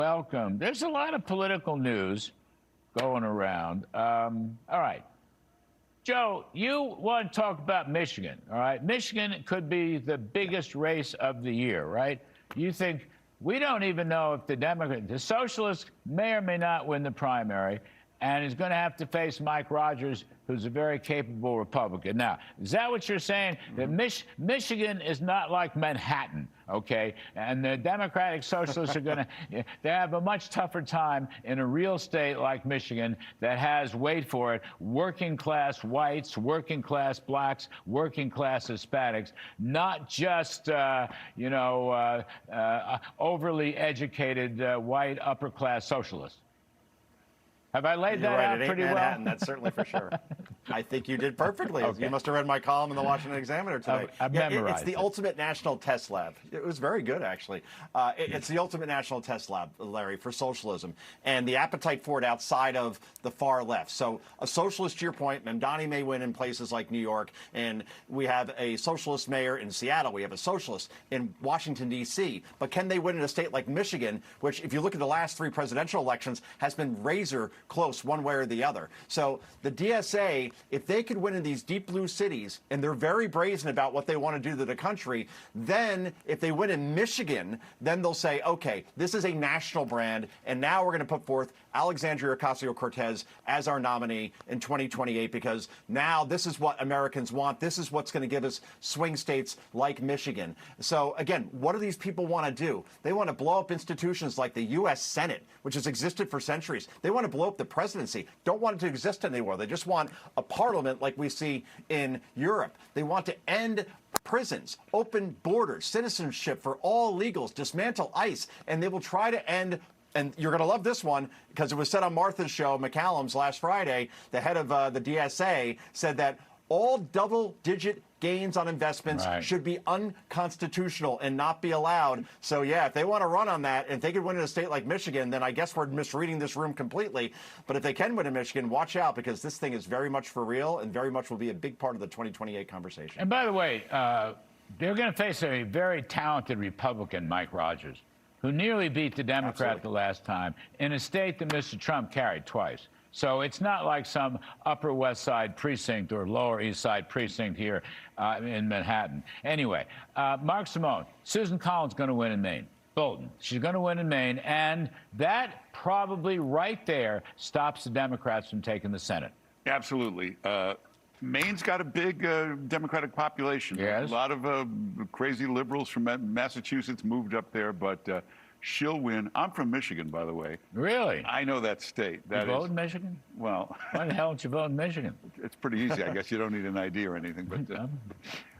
Welcome. There's a lot of political news going around. All right. Joe, you want to talk about Michigan, all right? Michigan could be the biggest race of the year, right? You think we don't even know if the socialist may or may not win the primary, and is going to have to face Mike Rogers, who's a very capable Republican. Now, is that what you're saying? That Michigan is not like Manhattan, okay? And the Democratic Socialists are going to they have a much tougher time in a real state like Michigan that has, wait for it, working class whites, working class blacks, working class Hispanics, not just, overly educated white upper class socialists. Have I laid that out pretty well? Manhattan, that's certainly for sure. I think you did perfectly. Okay. You must have read my column in the Washington Examiner today. I've memorized it's the ultimate national test lab. It was very good, actually. It's the ultimate national test lab, Larry, for socialism, and the appetite for it outside of the far left. So a socialist, to your point, Mamdani may win in places like New York, and we have a socialist mayor in Seattle. We have a socialist in Washington, D.C. But can they win in a state like Michigan, which, if you look at the last 3 presidential elections, has been razor close one way or the other? So the DSA, if they could win in these deep blue cities, and they're very brazen about what they want to do to the country, then if they win in Michigan, then they'll say, okay, this is a national brand, and now we're going to put forth Alexandria Ocasio-Cortez as our nominee in 2028, because now this is what Americans want. This is what's going to give us swing states like Michigan. So again, what do these people want to do? They want to blow up institutions like the U.S. Senate, which has existed for centuries. They want to blow up the presidency. Don't want it to exist anymore. They just want a parliament like we see in Europe. They want to end prisons, open borders, citizenship for all illegals, dismantle ICE, and they will try to end. And you're going to love this one, because it was said on Martha's show, McCallum's, last Friday. The head of the DSA said that all double-digit gains on investments should be unconstitutional and not be allowed. So, yeah, if they want to run on that, and if they could win in a state like Michigan, then I guess we're misreading this room completely. But if they can win in Michigan, watch out, because this thing is very much for real and very much will be a big part of the 2028 conversation. And by the way, they're going to face a very talented Republican, Mike Rogers, who nearly beat the Democrat the last time in a state that Mr. Trump carried twice. So it's not like some Upper West Side precinct or Lower East Side precinct here in Manhattan. Anyway, Mark Simone, Susan Collins going to win in Maine. Bolton, she's going to win in Maine, and that probably right there stops the Democrats from taking the Senate. Absolutely. Maine's got a big Democratic population. Yes. A lot of crazy liberals from Massachusetts moved up there, but she'll win. I'm from Michigan, by the way. Really? I know that state. You vote in Michigan? Well, why the hell don't you vote in Michigan? It's pretty easy. I guess you don't need an ID or anything. But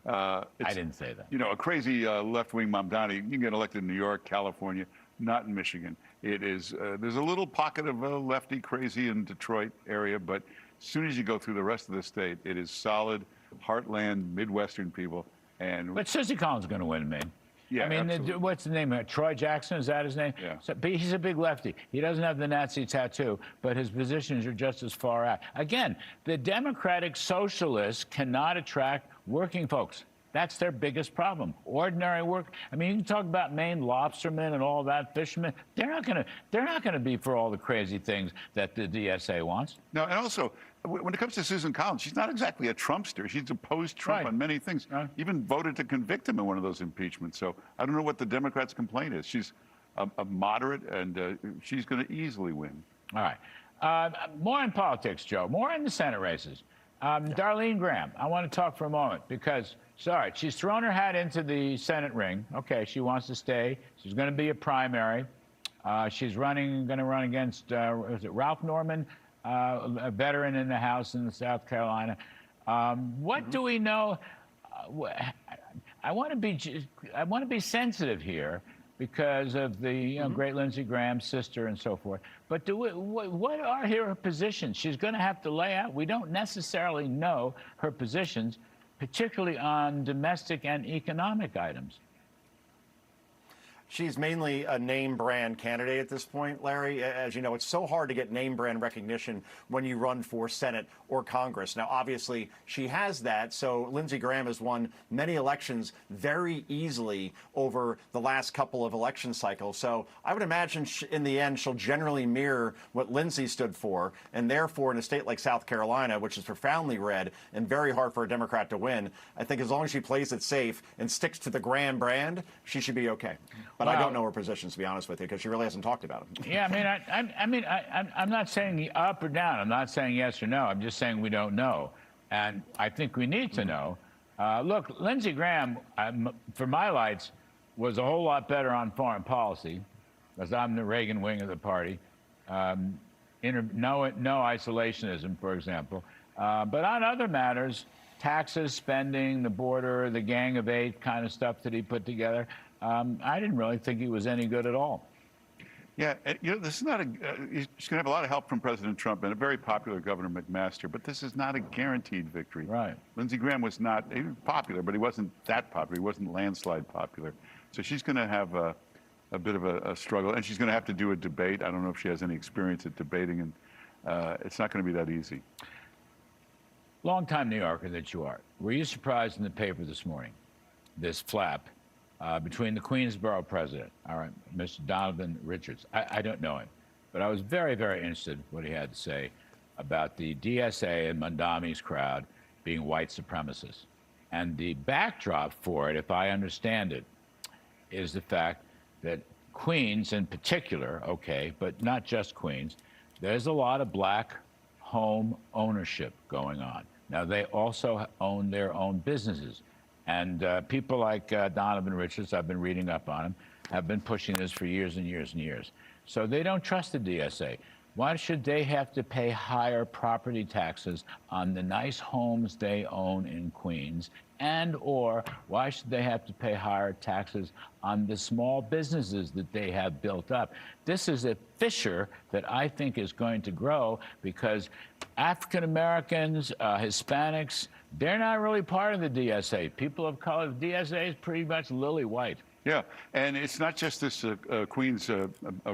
I didn't say that. You know, a crazy left-wing Mamdani, you can get elected in New York, California, not in Michigan. It is. There's a little pocket of lefty crazy in Detroit area, but as soon as you go through the rest of the state, it is solid, heartland, Midwestern people. But Susie Collins is going to win in Maine. Yeah, I mean, what's the name? Troy Jackson, is that his name? Yeah. So, but he's a big lefty. He doesn't have the Nazi tattoo, but his positions are just as far out. Again, the Democratic Socialists cannot attract working folks. That's their biggest problem. Ordinary work. I mean, you can talk about Maine lobstermen and all that, fishermen. They're not going to be for all the crazy things that the DSA wants. No, and also, when it comes to Susan Collins, she's not exactly a Trumpster. She's opposed Trump on many things. Even voted to convict him in one of those impeachments. So I don't know what the Democrats' complaint is. She's a moderate, and she's going to easily win. All right. More in politics, Joe. More in the Senate races. Darline Graham, I want to talk for a moment because, sorry, she's thrown her hat into the Senate ring. Okay, she wants to stay. She's going to be a primary. She's going to run against, is it Ralph Norman, a veteran in the House in South Carolina. What do we know? I want to be sensitive here because of the great Lindsey Graham sister and so forth. But what are her positions? She's going to have to lay out. We don't necessarily know her positions, particularly on domestic and economic items. She's mainly a name brand candidate at this point, Larry. As you know, it's so hard to get name brand recognition when you run for Senate or Congress. Now, obviously, she has that. So Lindsey Graham has won many elections very easily over the last couple of election cycles. So I would imagine in the end, she'll generally mirror what Lindsey stood for. And therefore, in a state like South Carolina, which is profoundly red and very hard for a Democrat to win, I think as long as she plays it safe and sticks to the Graham brand, she should be okay. But I don't know her positions, to be honest with you, because she really hasn't talked about them. Yeah, I'm not saying up or down. I'm not saying yes or no. I'm just saying we don't know. And I think we need to know. Look, Lindsey Graham, for my lights, was a whole lot better on foreign policy, because I'm the Reagan wing of the party. No isolationism, for example. But on other matters, taxes, spending, the border, the Gang of Eight kind of stuff that he put together, I didn't really think he was any good at all. Yeah, this is not he's going to have a lot of help from President Trump and a very popular Governor McMaster, but this is not a guaranteed victory. Right. Lindsey Graham was not popular, but he wasn't that popular. He wasn't landslide popular. So she's going to have a bit of a struggle, and she's going to have to do a debate. I don't know if she has any experience at debating, and it's not going to be that easy. Longtime New Yorker that you are, were you surprised in the paper this morning, this flap between the Queensboro president, all right, Mr. Donovan Richards? I don't know him, but I was very, very interested in what he had to say about the DSA and Mondami's crowd being white supremacists. And the backdrop for it, if I understand it, is the fact that Queens in particular, okay, but not just Queens, there's a lot of black home ownership going on. Now, they also own their own businesses. And people like Donovan Richards, I've been reading up on him, have been pushing this for years and years and years. So they don't trust the DSA. Why should they have to pay higher property taxes on the nice homes they own in Queens? And or why should they have to pay higher taxes on the small businesses that they have built up? This is a fissure that I think is going to grow because African Americans, Hispanics, they're not really part of the DSA. People of color, the DSA is pretty much lily white. Yeah, and it's not just this Queens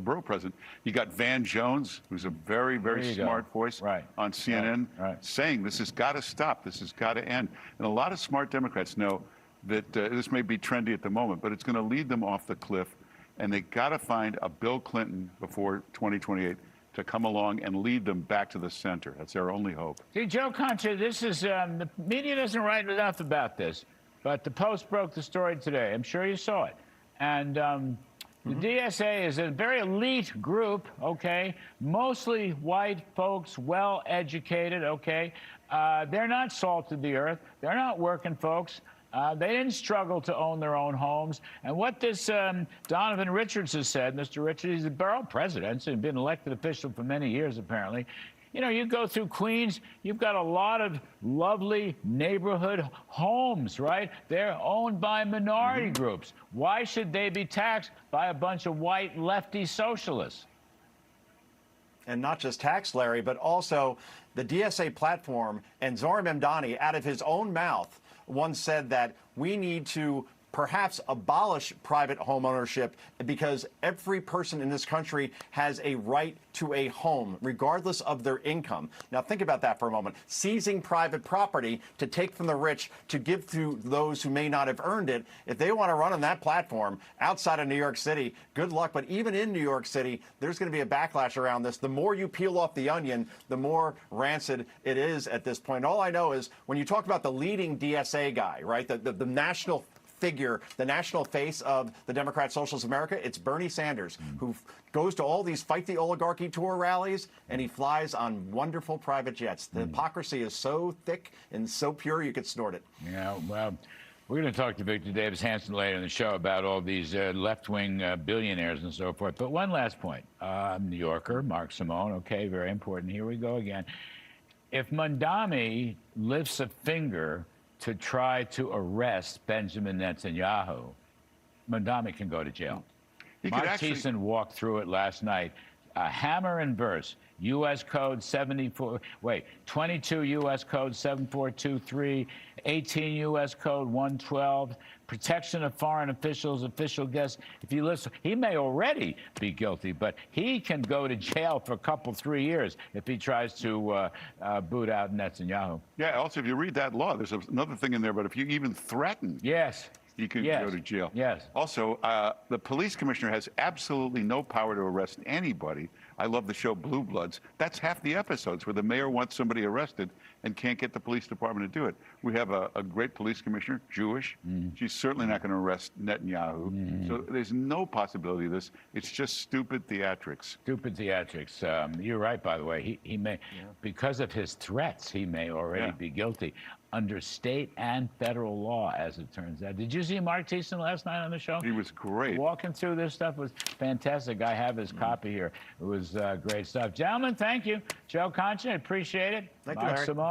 borough president. You got Van Jones, who's a very, very smart voice on CNN, saying this has got to stop, this has got to end. And a lot of smart Democrats know that this may be trendy at the moment, but it's going to lead them off the cliff. And they got to find a Bill Clinton before 2028 to come along and lead them back to the center. That's their only hope. See, Joe Concha, this is, the media doesn't write enough about this. But the Post broke the story today. I'm sure you saw it. And the DSA is a very elite group, okay? Mostly white folks, well-educated, okay? They're not salt of the earth. They're not working folks. They didn't struggle to own their own homes. And what this Donovan Richards has said, Mr. Richards, he's a borough president, so he's been elected official for many years, apparently. You know, you go through Queens, you've got a lot of lovely neighborhood homes, right? They're owned by minority groups. Why should they be taxed by a bunch of white lefty socialists? And not just tax, Larry, but also the DSA platform. And Zohran Mamdani, out of his own mouth, once said that we need to perhaps abolish private home ownership because every person in this country has a right to a home, regardless of their income. Now, think about that for a moment. Seizing private property to take from the rich to give to those who may not have earned it. If they want to run on that platform outside of New York City, good luck. But even in New York City, there's going to be a backlash around this. The more you peel off the onion, the more rancid it is at this point. All I know is when you talk about the leading DSA guy, right, the national figure, the national face of the Democrat Socialist America, it's Bernie Sanders, who goes to all these Fight the Oligarchy tour rallies, and he flies on wonderful private jets. The hypocrisy is so thick and so pure you could snort it. Yeah, well, we're going to talk to Victor Davis Hanson later in the show about all these left-wing billionaires and so forth. But one last point. New Yorker, Mark Simone, okay, very important. Here we go again. If Mondami lifts a finger to try to arrest Benjamin Netanyahu, Mondami can go to jail. Mark Thiessen walked through it last night. hammer and verse. U.S. Code 22 U.S. Code 7423, 18 U.S. Code 112, protection of foreign officials, official guests. If you listen, he may already be guilty, but he can go to jail for a couple, 3 years if he tries to boot out Netanyahu. Yeah, also, if you read that law, there's another thing in there, but if you even threaten, Yes. you can Yes. go to jail. Yes. Also, the police commissioner has absolutely no power to arrest anybody. I love the show Blue Bloods. That's half the episodes where the mayor wants somebody arrested and can't get the police department to do it. We have a great police commissioner, Jewish. She's certainly not going to arrest Netanyahu. So there's no possibility of this. It's just stupid theatrics. Stupid theatrics. You're right, by the way. He may, because of his threats, he may already be guilty under state and federal law, as it turns out. Did you see Mark Thiessen last night on the show? He was great. Walking through this stuff was fantastic. I have his copy here. It was great stuff. Gentlemen, thank you. Joe Concha, appreciate it. Thank you, Mark Larry. Simone.